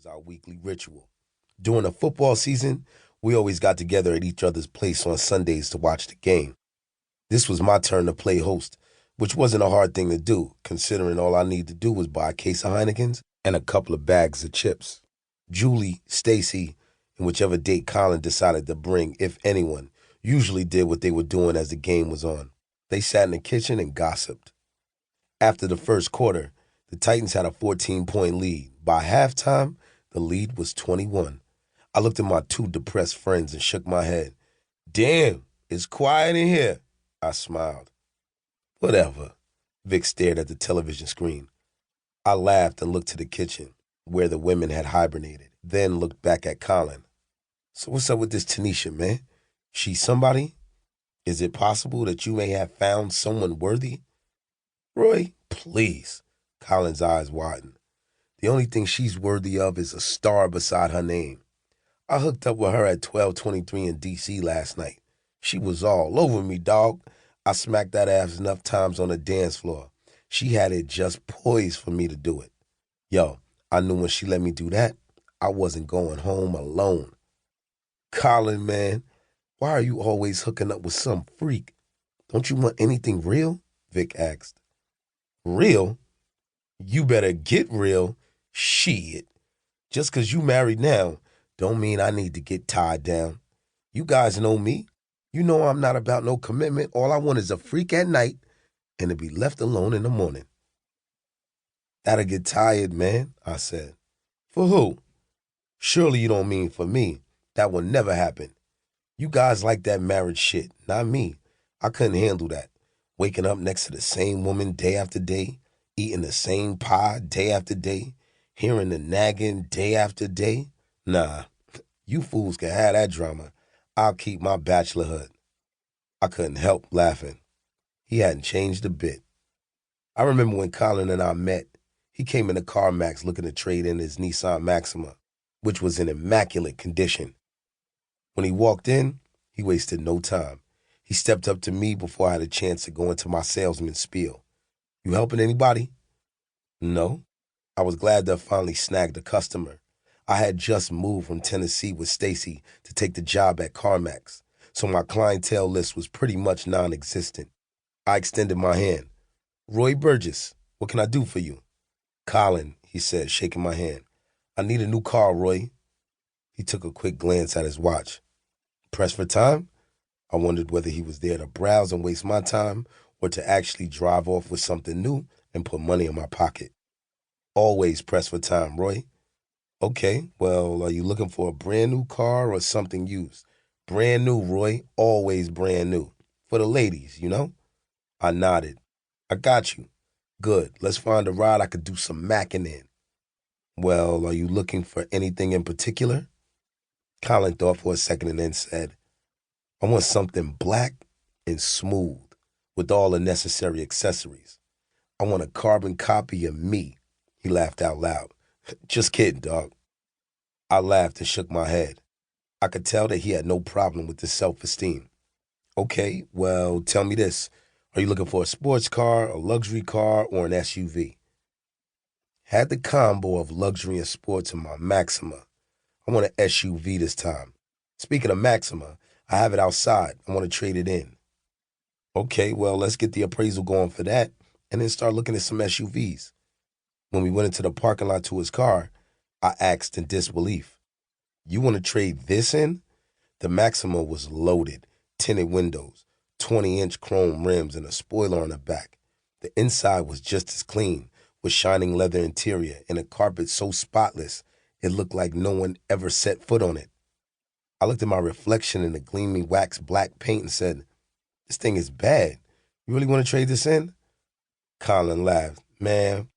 was our weekly ritual. During the football season, we always got together at each other's place on Sundays to watch the game. This was my turn to play host, which wasn't a hard thing to do, considering all I needed to do was buy a case of Heinekens and a couple of bags of chips. Julie, Stacy, and whichever date Colin decided to bring, if anyone, usually did what they were doing as the game was on. They sat in the kitchen and gossiped. After the first quarter, the Titans had a 14-point lead. By halftime, the lead was 21. I looked at my two depressed friends and shook my head. Damn, it's quiet in here. I smiled. Whatever. Vic stared at the television screen. I laughed and looked to the kitchen, where the women had hibernated, then looked back at Colin. So what's up with this Tanisha, man? She somebody? Is it possible that you may have found someone worthy? Roy, please. Colin's eyes widened. The only thing she's worthy of is a star beside her name. I hooked up with her at 1223 in D.C. last night. She was all over me, dog. I smacked that ass enough times on the dance floor. She had it just poised for me to do it. Yo, I knew when she let me do that, I wasn't going home alone. Colin, man, why are you always hooking up with some freak? Don't you want anything real? Vic asked. Real? You better get real. Shit. Just 'cause you married now don't mean I need to get tied down. You guys know me. You know I'm not about no commitment. All I want is a freak at night and to be left alone in the morning. That'll get tired, man, I said. For who? Surely you don't mean for me. That will never happen. You guys like that marriage shit, not me. I couldn't handle that. Waking up next to the same woman day after day, eating the same pie day after day, hearing the nagging day after day. Nah, you fools can have that drama. I'll keep my bachelorhood. I couldn't help laughing. He hadn't changed a bit. I remember when Colin and I met, he came into CarMax looking to trade in his Nissan Maxima, which was in immaculate condition. When he walked in, he wasted no time. He stepped up to me before I had a chance to go into my salesman spiel. You helping anybody? No. I was glad to have finally snagged a customer. I had just moved from Tennessee with Stacy to take the job at CarMax, so my clientele list was pretty much non-existent. I extended my hand. Roy Burges, what can I do for you? Colin, he said, shaking my hand. I need a new car, Roy. He took a quick glance at his watch. Pressed for time? I wondered whether he was there to browse and waste my time or to actually drive off with something new and put money in my pocket. Always pressed for time, Roy. Okay, well, are you looking for a brand new car or something used? Brand new, Roy. Always brand new. For the ladies, you know? I nodded. I got you. Good. Let's find a ride I could do some macking in. Well, are you looking for anything in particular? Colin thought for a second and then said, I want something black and smooth with all the necessary accessories. I want a carbon copy of me. He laughed out loud. Just kidding, dog. I laughed and shook my head. I could tell that he had no problem with his self-esteem. Okay, well, tell me this. Are you looking for a sports car, a luxury car, or an SUV? Had the combo of luxury and sports in my Maxima. I want an SUV this time. Speaking of Maxima, I have it outside. I want to trade it in. Okay, well, let's get the appraisal going for that and then start looking at some SUVs. When we went into the parking lot to his car, I asked in disbelief, you want to trade this in? The Maxima was loaded, tinted windows, 20-inch chrome rims, and a spoiler on the back. The inside was just as clean, with shining leather interior and a carpet so spotless it looked like no one ever set foot on it. I looked at my reflection in the gleaming wax black paint and said, this thing is bad. You really want to trade this in? Colin laughed. Man,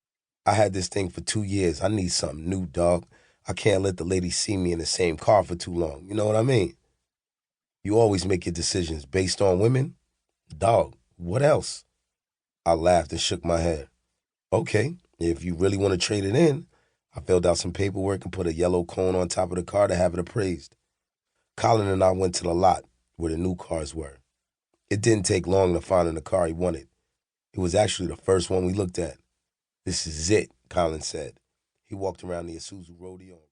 I had this thing for 2 years. I need something new, dog. I can't let the ladies see me in the same car for too long. You know what I mean? You always make your decisions based on women? Dog, what else? I laughed and shook my head. Okay, if you really want to trade it in, I filled out some paperwork and put a yellow cone on top of the car to have it appraised. Colin and I went to the lot where the new cars were. It didn't take long to find the car he wanted. It was actually the first one we looked at. This is it, Colin said. He walked around the Isuzu Rodeo.